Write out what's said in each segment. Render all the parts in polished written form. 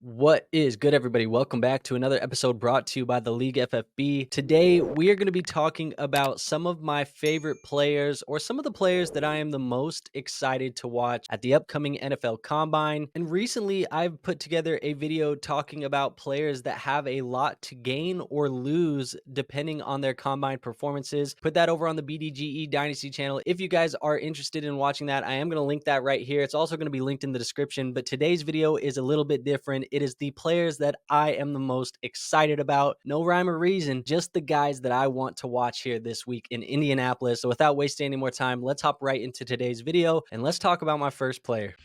What is good, everybody? Welcome back to another episode brought to you by the League FFB. Today, we are going to be talking about some of my favorite players or some of the players that I am the most excited to watch at the upcoming NFL Combine. And recently, I've put together a video talking about players that have a lot to gain or lose depending on their Combine performances. Put that over on the BDGE Dynasty channel. If you guys are interested in watching that, I am going to link that right here. It's also going to be linked in the description, but today's video is a little bit different. It is the players that I am the most excited about. No rhyme or reason, just the guys that I want to watch here this week in Indianapolis. So without wasting any more time, let's hop right into today's video and let's talk about my first player.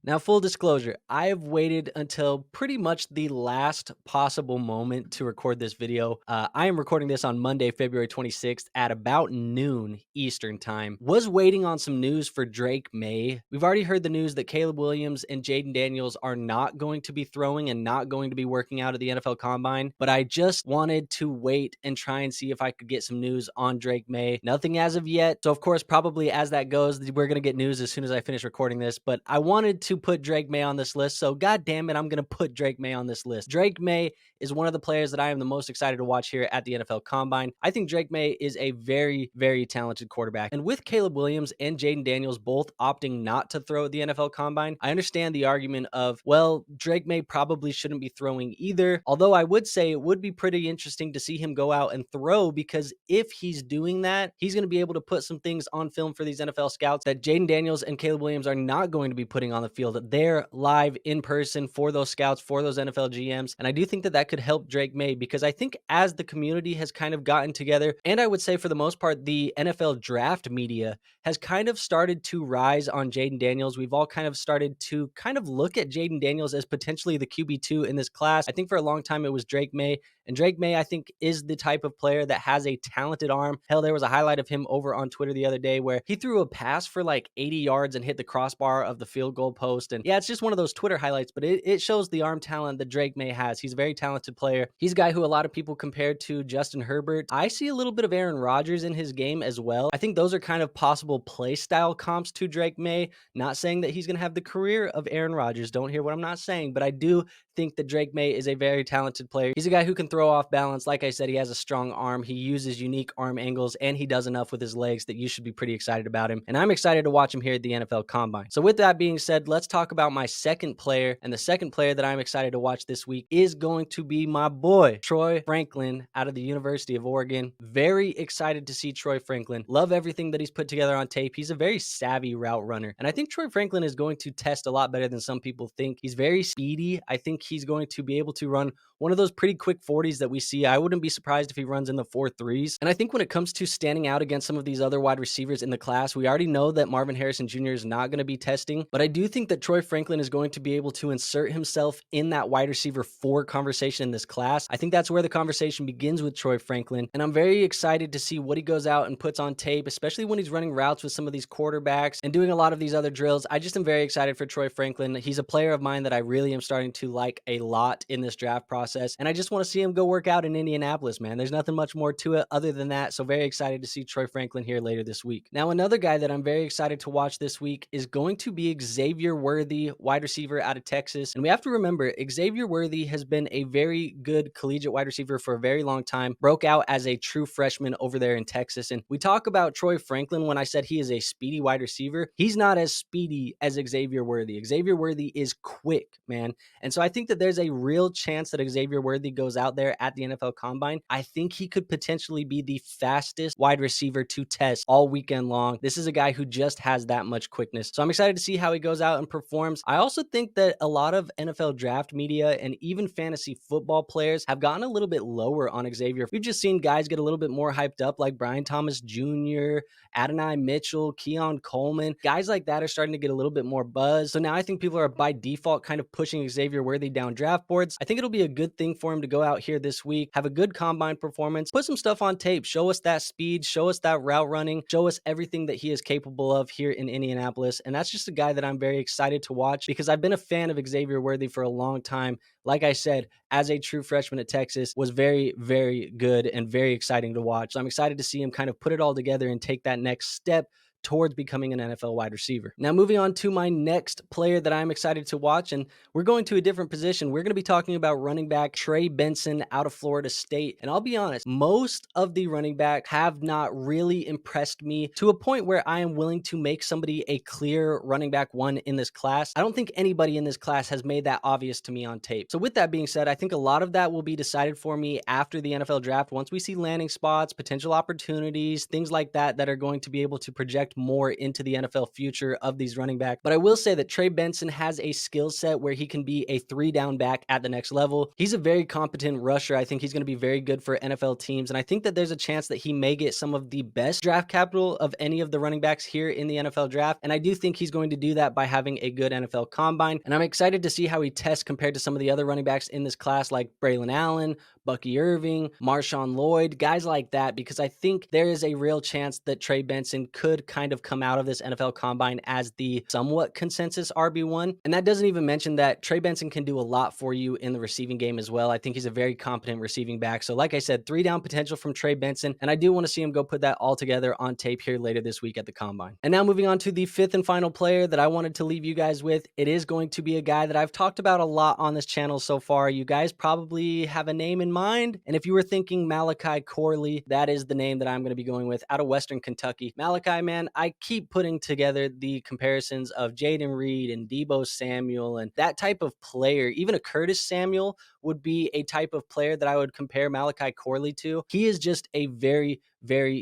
Now, full disclosure, I have waited until pretty much the last possible moment to record this video. I am recording this on Monday, February 26th at about noon Eastern time. Was waiting on some news for Drake Maye. We've already heard the news that Caleb Williams and Jaden Daniels are not going to be throwing and not going to be working out at the NFL Combine, but I just wanted to wait and try and see if I could get some news on Drake Maye. Nothing as of yet. So, of course, probably as that goes, we're going to get news as soon as I finish recording this, but I wanted to put Drake Maye on this list. So god damn it, I'm going to put Drake Maye on this list. Drake Maye is one of the players that I am the most excited to watch here at the NFL Combine. I think Drake Maye is a very, very talented quarterback. And with Caleb Williams and Jaden Daniels both opting not to throw at the NFL Combine, I understand the argument of, well, Drake Maye probably shouldn't be throwing either. Although I would say it would be pretty interesting to see him go out and throw, because if he's doing that, he's going to be able to put some things on film for these NFL scouts that Jaden Daniels and Caleb Williams are not going to be putting on the field. They're live in person for those scouts, for those NFL GMs. And I do think that that could help Drake Maye, because I think as the community has kind of gotten together, and I would say for the most part, the NFL draft media has kind of started to rise on Jaden Daniels. We've all kind of started to kind of look at Jaden Daniels as potentially the QB2 in this class. I think for a long time it was Drake Maye. And Drake Maye, I think, is the type of player that has a talented arm. Hell, there was a highlight of him over on Twitter the other day where he threw a pass for like 80 yards and hit the crossbar of the field goal post. And yeah, it's just one of those Twitter highlights, but it shows the arm talent that Drake Maye has. He's a very talented player. He's a guy who a lot of people compared to Justin Herbert. I see a little bit of Aaron Rodgers in his game as well. I think those are kind of possible play style comps to Drake Maye. Not saying that he's going to have the career of Aaron Rodgers. Don't hear what I'm not saying, but I do think that Drake Maye is a very talented player. He's a guy who can throw off balance. Like I said, he has a strong arm. He uses unique arm angles, and he does enough with his legs that you should be pretty excited about him. And I'm excited to watch him here at the NFL Combine. So with that being said, let's talk about my second player. And the second player that I'm excited to watch this week is going to be my boy, Troy Franklin, out of the University of Oregon. Very excited to see Troy Franklin. Love everything that he's put together on tape. He's a very savvy route runner. And I think Troy Franklin is going to test a lot better than some people think. He's very speedy. I think he's going to be able to run one of those pretty quick 40s that we see. I wouldn't be surprised if he runs in the 4.3s. And I think when it comes to standing out against some of these other wide receivers in the class, we already know that Marvin Harrison Jr. is not going to be testing, but I do think that Troy Franklin is going to be able to insert himself in that wide receiver 4 conversation in this class. I think that's where the conversation begins with Troy Franklin, and I'm very excited to see what he goes out and puts on tape, especially when he's running routes with some of these quarterbacks and doing a lot of these other drills. I just am very excited for Troy Franklin. He's a player of mine that I really am starting to like a lot in this draft process, and I just want to see him go work out in Indianapolis, man. There's nothing much more to it other than that, so very excited to see Troy Franklin here later this week. Now, another guy that I'm very excited to watch this week is going to be Xavier Worthy, wide receiver out of Texas. And we have to remember, Xavier Worthy has been a very good collegiate wide receiver for a very long time, broke out as a true freshman over there in Texas. And we talk about Troy Franklin when I said he is a speedy wide receiver. He's not as speedy as Xavier Worthy. Xavier Worthy is quick, man. And so I think that there's a real chance that Xavier Worthy goes out there at the NFL Combine. I think he could potentially be the fastest wide receiver to test all weekend long. This is a guy who just has that much quickness. So I'm excited to see how he goes out and performs. I also think that a lot of NFL draft media and even fantasy football players have gotten a little bit lower on Xavier. We've just seen guys get a little bit more hyped up, like Brian Thomas Jr., Adonai Mitchell, Keon Coleman. Guys like that are starting to get a little bit more buzz. So now I think people are by default kind of pushing Xavier Worthy down draft boards. I think it'll be a good thing for him to go out here this week, have a good combine performance, put some stuff on tape, show us that speed, show us that route running, show us everything that he is capable of here in Indianapolis. And that's just a guy that I'm very excited to watch, because I've been a fan of Xavier Worthy for a long time. Like I said, as a true freshman at Texas, was very, very good and very exciting to watch. So I'm excited to see him kind of put it all together and take that next step towards becoming an NFL wide receiver. Now, moving on to my next player that I'm excited to watch, and we're going to a different position. We're going to be talking about running back Trey Benson out of Florida State. And I'll be honest, most of the running backs have not really impressed me to a point where I am willing to make somebody a clear running back one in this class. I don't think anybody in this class has made that obvious to me on tape. So with that being said, I think a lot of that will be decided for me after the NFL draft, once we see landing spots, potential opportunities, things like that that are going to be able to project more into the NFL future of these running backs. But I will say that Trey Benson has a skill set where he can be a 3-down back at the next level. He's a very competent rusher. I think he's going to be very good for NFL teams. And I think that there's a chance that he may get some of the best draft capital of any of the running backs here in the NFL draft. And I do think he's going to do that by having a good NFL combine. And I'm excited to see how he tests compared to some of the other running backs in this class, like Braylon Allen, Bucky Irving, Marshawn Lloyd, guys like that, because I think there is a real chance that Trey Benson could kind of come out of this NFL combine as the somewhat consensus RB1. And that doesn't even mention that Trey Benson can do a lot for you in the receiving game as well. I think he's a very competent receiving back. So like I said, 3-down potential from Trey Benson, and I do want to see him go put that all together on tape here later this week at the combine. And now moving on to the fifth and final player that I wanted to leave you guys with. It is going to be a guy that I've talked about a lot on this channel so far. You guys probably have a name in mind, and if you were thinking Malachi Corley, that is the name that I'm going to be going with out of Western Kentucky. Malachi, man, I keep putting together the comparisons of Jaden Reed and Deebo Samuel and that type of player. Even a Curtis Samuel would be a type of player that I would compare Malachi Corley to. He is just a very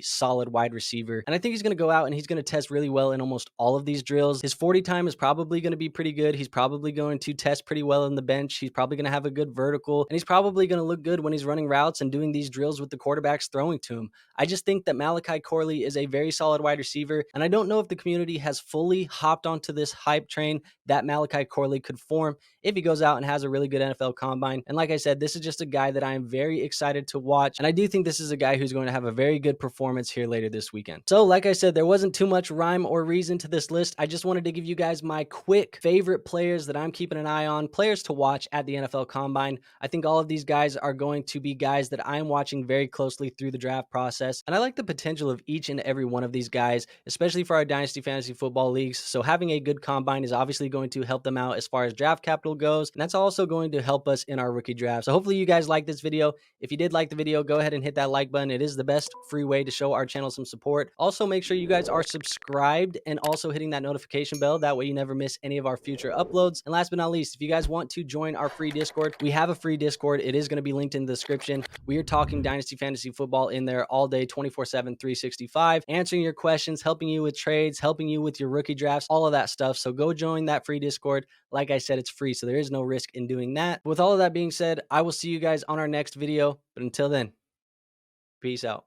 solid wide receiver. And I think he's going to go out and he's going to test really well in almost all of these drills. His 40 time is probably going to be pretty good. He's probably going to test pretty well in the bench. He's probably going to have a good vertical, and he's probably going to look good when he's running routes and doing these drills with the quarterbacks throwing to him. I just think that Malachi Corley is a very solid wide receiver, and I don't know if the community has fully hopped onto this hype train that Malachi Corley could form if he goes out and has a really good NFL combine. And like I said, this is just a guy that I am very excited to watch, and I do think this is a guy who's going to have a very good performance here later this weekend. So like I said, there wasn't too much rhyme or reason to this list. I just wanted to give you guys my quick favorite players that I'm keeping an eye on, players to watch at the NFL combine. I think all of these guys are going to be guys that I'm watching very closely through the draft process, and I like the potential of each and every one of these guys, especially for our Dynasty Fantasy Football leagues. So having a good combine is obviously going to help them out as far as draft capital goes, and that's also going to help us in our rookie draft. So hopefully you guys like this video. If you did like the video, go ahead and hit that like button. It is the best free way to show our channel some support. Also, make sure you guys are subscribed and also hitting that notification bell. That way you never miss any of our future uploads. And last but not least, if you guys want to join our free Discord, we have a free Discord. It is going to be linked in the description. We are talking Dynasty Fantasy Football in there all day, 24/7, 365, answering your questions, helping you with trades, helping you with your rookie drafts, all of that stuff. So go join that free Discord. Like I said, it's free, so there is no risk in doing that. With all of that being said, I will see you guys on our next video. But until then, peace out.